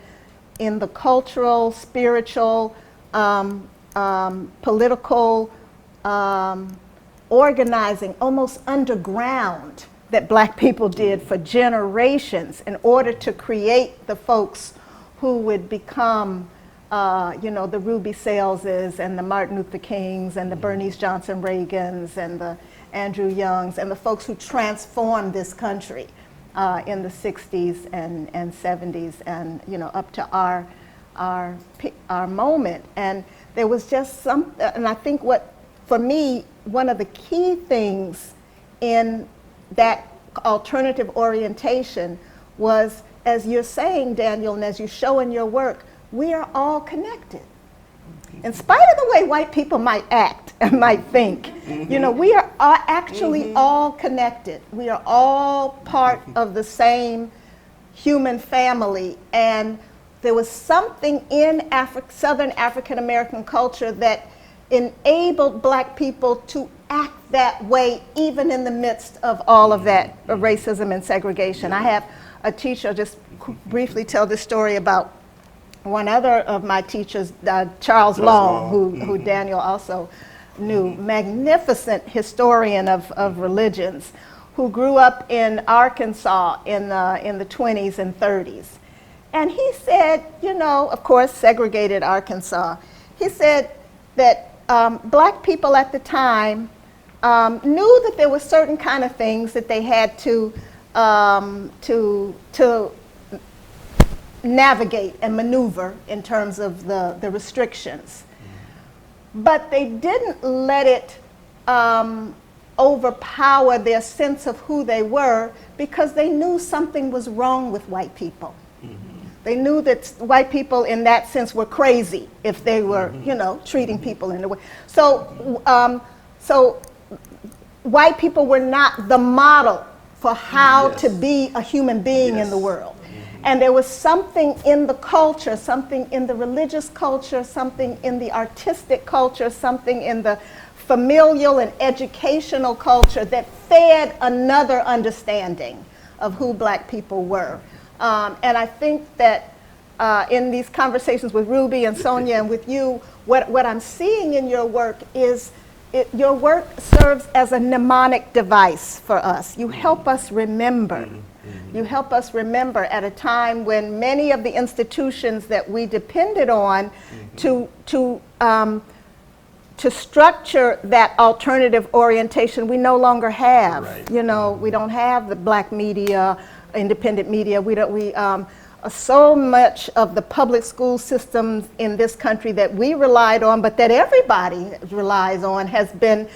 the cultural, spiritual, political, organizing, almost underground, that Black people did for generations in order to create the folks who would become, you know, the Ruby Saleses and the Martin Luther Kings and the Bernice Johnson Reagans and the Andrew Youngs and the folks who transformed this country in the 60s and 70s and, you know, up to our moment. And there was just some, and I think what, for me, one of the key things in that alternative orientation was, as you're saying, Daniel, and as you show in your work, we are all connected. In spite of the way white people might act and might think, you know, we are actually all connected. We are all part of the same human family. And there was something in Southern African American culture that enabled Black people to act that way even in the midst of all of that racism and segregation. I have a teacher, just briefly tell this story about one other of my teachers, Charles Long, who Daniel also knew, magnificent historian of religions, who grew up in Arkansas in the 20s and 30s. And he said, you know, of course, segregated Arkansas. He said that black people at the time knew that there were certain kind of things that they had to navigate and maneuver in terms of the restrictions. But they didn't let it overpower their sense of who they were, because they knew something was wrong with white people. They knew that white people in that sense were crazy if they were, you know, treating people in a way. So, so white people were not the model for how to be a human being in the world. And there was something in the culture, something in the religious culture, something in the artistic culture, something in the familial and educational culture that fed another understanding of who black people were. And I think that in these conversations with Ruby and Sonia and with you, what I'm seeing in your work is your work serves as a mnemonic device for us. You help us remember. You help us remember at a time when many of the institutions that we depended on to structure that alternative orientation, we no longer have. Right. You know, we don't have the black media, independent media. So much of the public school systems in this country that we relied on, but that everybody relies on, has been,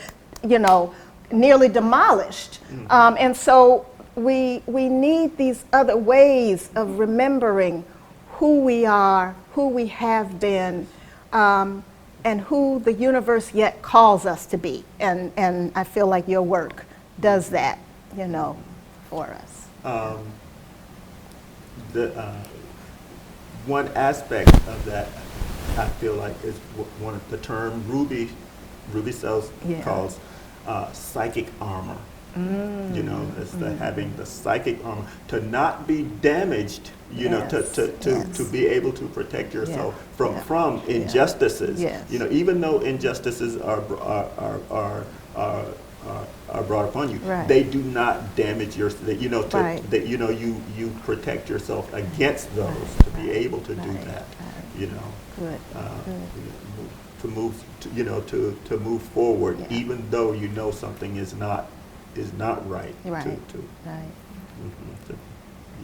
you know, nearly demolished. And so we need these other ways of remembering who we are, who we have been, and who the universe yet calls us to be. And I feel like your work does that, you know, for us. One aspect of that, I feel like, is one of the term Ruby Sells calls psychic armor. You know, it's the having the psychic armor to not be damaged. You know, to be able to protect yourself from injustices. You know, even though injustices are brought upon you, they do not damage your. You know, that you know you protect yourself against those to be able to do that. You know, to move. To move forward, even though you know something is not right.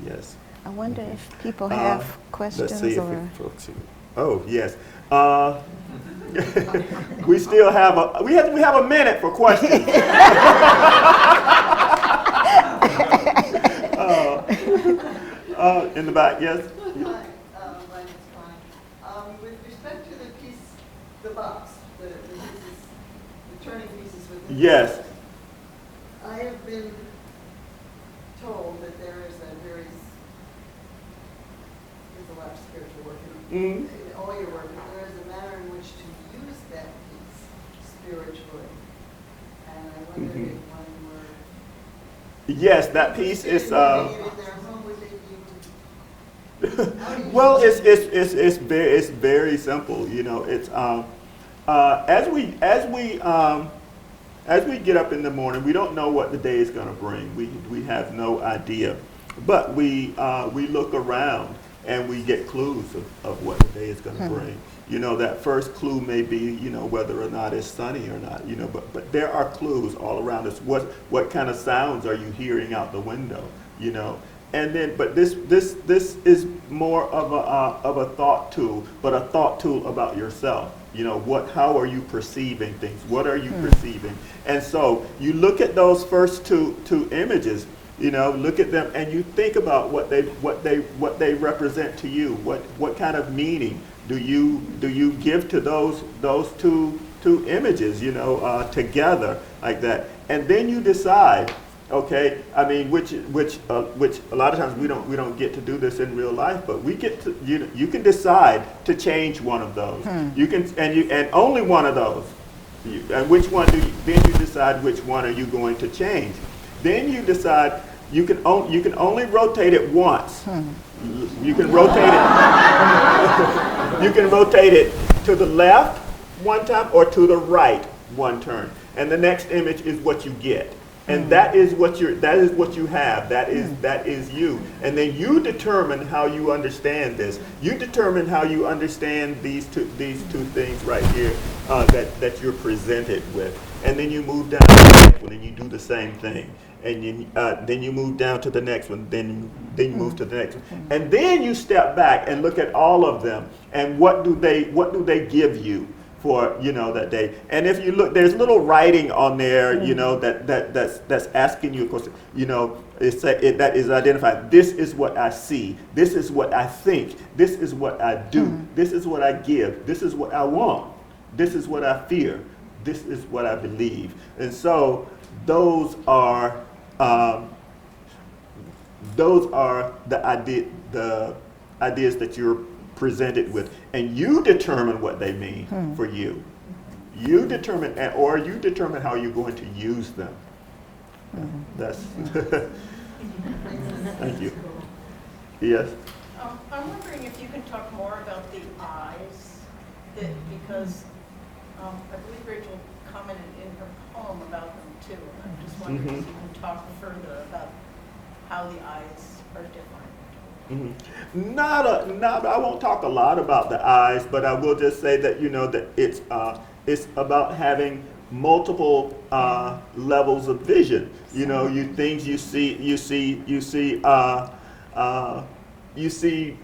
Yes. I wonder if people have questions let's see or. If folks. Oh yes. We still have we have a minute for questions. In the back, yes. Hi, my name's Connie. With respect to the piece, the box, the pieces, the turning pieces within the Yes. box, I have been told that there is there's a lot of spiritual work in all your work, but there is a manner in which to use that piece spiritually. And I wonder if one were. Yes, that piece is. In their home, would they be Well, it's very simple. You know, it's as we get up in the morning, we don't know what the day is going to bring. We have no idea, but we look around and we get clues of what the day is going to bring. You know, that first clue may be, you know, whether or not it's sunny or not. You know, but there are clues all around us. What kind of sounds are you hearing out the window? You know. And then, but this is more of a thought tool, but a thought tool about yourself. You know, how are you perceiving things? What are you perceiving? And so you look at those first two images. You know, look at them and you think about what they represent to you. What kind of meaning do you give to those two images? You know, together like that, and then you decide. Okay, I mean, which a lot of times we don't get to do this in real life, but we get to, you can decide to change one of those. You can and only one of those. And which one then you decide which one are you going to change. Then you decide you can only rotate it once. You can rotate it. You can rotate it to the left one time or to the right one turn. And the next image is what you get. And that is what you have. That is you. And then you determine how you understand this. You determine how you understand these two things right here that you're presented with. And then you move down to the next one and you do the same thing. And then you move down to the next one. Then you move to the next one. And then you step back and look at all of them. And what do they give you for that day? And if you look, there's little writing on there, that's asking you a question. That is identified. This is what I see. This is what I think. This is what I do. This is what I give. This is what I want. This is what I fear. This is what I believe. And so those are the ideas that you're presented with, and you determine what they mean for you. You determine, or you determine how you're going to use them. That's. Thank you. Yes. I'm wondering if you can talk more about the eyes, because I believe Rachel commented in her poem about them too. And I'm just wondering if you can talk further about how the eyes are different. I won't talk a lot about the eyes, but I will just say that that it's about having multiple levels of vision. You see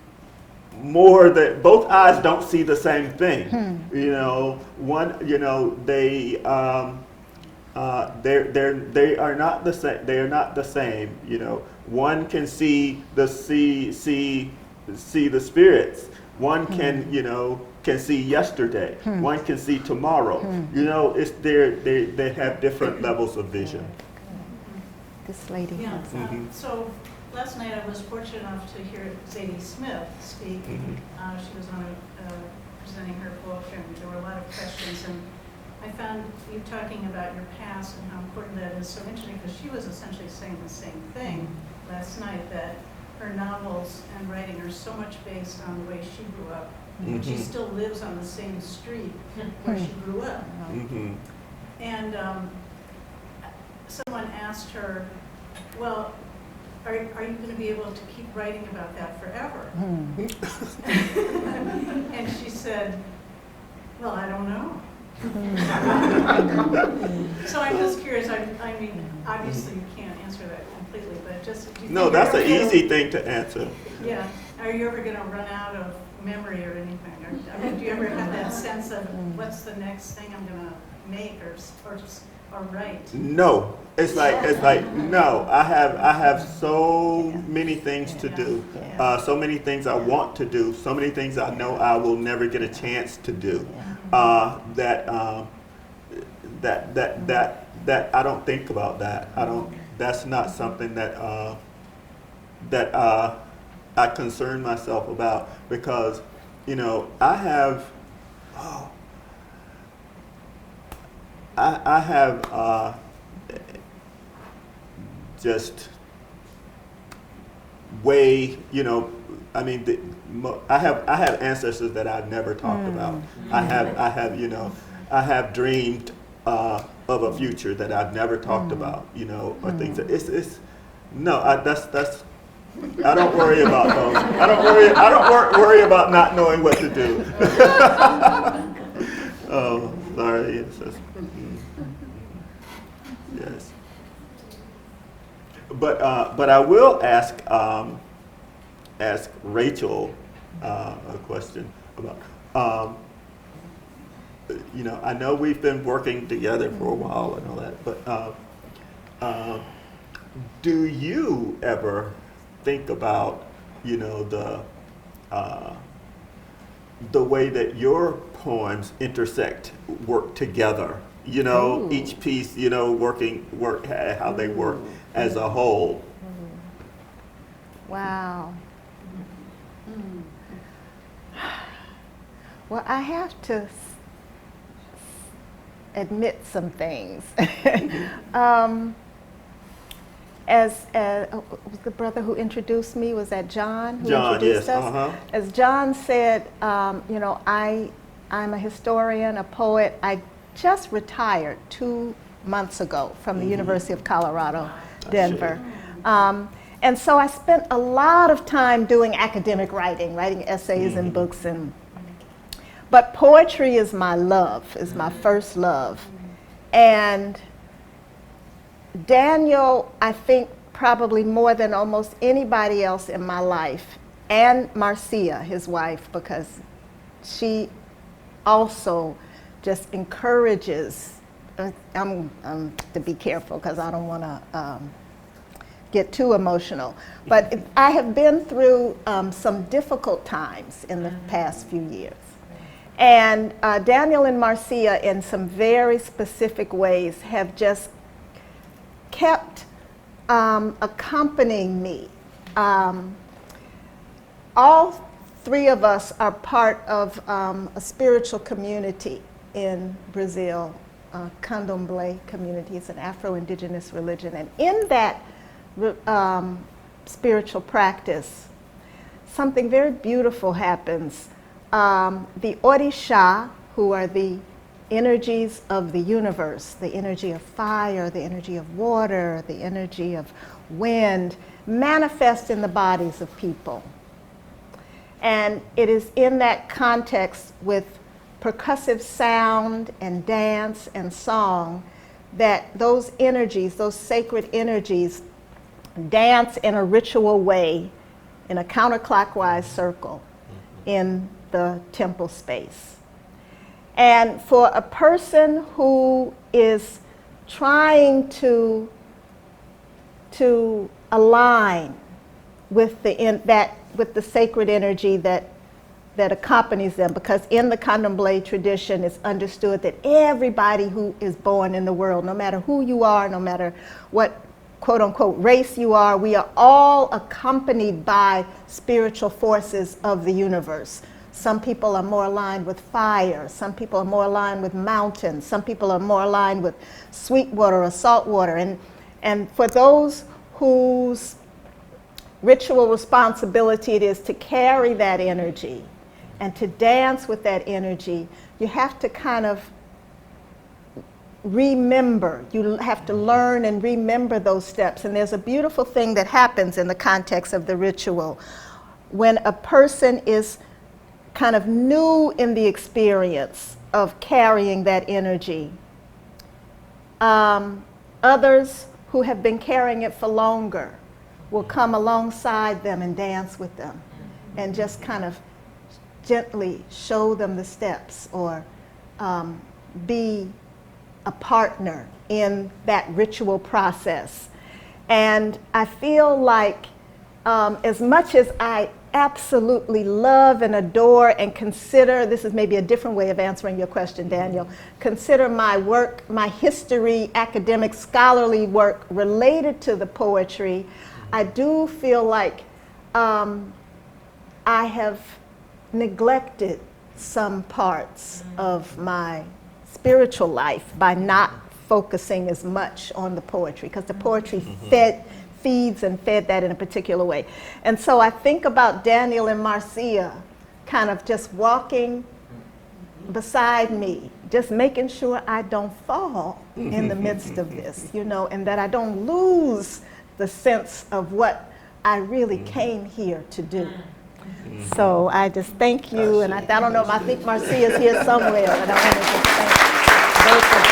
more that both eyes don't see the same thing. They are not the same. They are not the same. One can see the spirits. One can see yesterday. One can see tomorrow. They have different levels of vision. This lady. Yeah. So last night I was fortunate enough to hear Zadie Smith speak. She was on presenting her book, and there were a lot of questions. And I found you talking about your past and how important that is so interesting, because she was essentially saying the same thing last night, that her novels and writing are so much based on the way she grew up. And she still lives on the same street where she grew up. And someone asked her, well, are you going to be able to keep writing about that forever? And she said, well, I don't know. So I'm just curious. I mean, obviously you can't answer that completely, but just do you No, that's an easy thing to answer. Yeah. Are you ever going to run out of memory or anything? Do you ever have that sense of what's the next thing I'm going to make or write? No, it's like no. I have so many things to do, so many things I want to do, so many things I know I will never get a chance to do. That I don't think about that. I don't. That's not something that I concern myself about, because I have. I have just way, I mean, I have ancestors that I've never talked about. I have dreamed of a future that I've never talked about, or things that that's. I don't worry about those. I don't worry about not knowing what to do. Oh, sorry. Yes. But I will ask Rachel a question about. I know we've been working together for a while and all that, but do you ever think about the way that your poems work together? Each piece, how they work as a whole. Wow. Well, I have to admit some things. As was the brother who introduced me, was that John who John, introduced yes, us? As John said, you know, I'm a historian, a poet. I just retired 2 months ago from the University of Colorado, Denver. And so I spent a lot of time doing academic writing essays and books. But poetry is my love, is my first love. And Daniel, I think probably more than almost anybody else in my life, and Marcia, his wife, because she also just encourages, I'm to be careful because I don't want to get too emotional, but I have been through some difficult times in the past few years. And Daniel and Marcia, in some very specific ways, have just kept accompanying me. All three of us are part of a spiritual community in Brazil, Candomblé community. It's an Afro-Indigenous religion. And in that spiritual practice, something very beautiful happens. The Orisha, who are the energies of the universe, the energy of fire, the energy of water, the energy of wind, manifest in the bodies of people. And it is in that context with percussive sound and dance and song that those energies, those sacred energies, dance in a ritual way in a counterclockwise circle in the temple space. And for a person who is trying to align with the sacred energy that accompanies them, because in the Candomblé tradition it's understood that everybody who is born in the world, no matter who you are, no matter what quote unquote race you are, we are all accompanied by spiritual forces of the universe. Some people are more aligned with fire, some people are more aligned with mountains, some people are more aligned with sweet water or salt water. And for those whose ritual responsibility it is to carry that energy and to dance with that energy, you have to kind of remember. You have to learn and remember those steps. And there's a beautiful thing that happens in the context of the ritual. When a person is kind of new in the experience of carrying that energy, others who have been carrying it for longer will come alongside them and dance with them and just kind of gently show them the steps or be a partner in that ritual process. And I feel like as much as I absolutely love and adore and consider, this is maybe a different way of answering your question, Daniel, consider my work, my history, academic, scholarly work related to the poetry, I do feel like I have neglected some parts of my spiritual life by not focusing as much on the poetry, because the poetry feeds and fed that in a particular way. And so I think about Daniel and Marcia kind of just walking beside me, just making sure I don't fall in the midst of this, you know, and that I don't lose the sense of what I really came here to do. So I just thank you, and I don't know, I think Marcia's here somewhere, but I want to just thank both of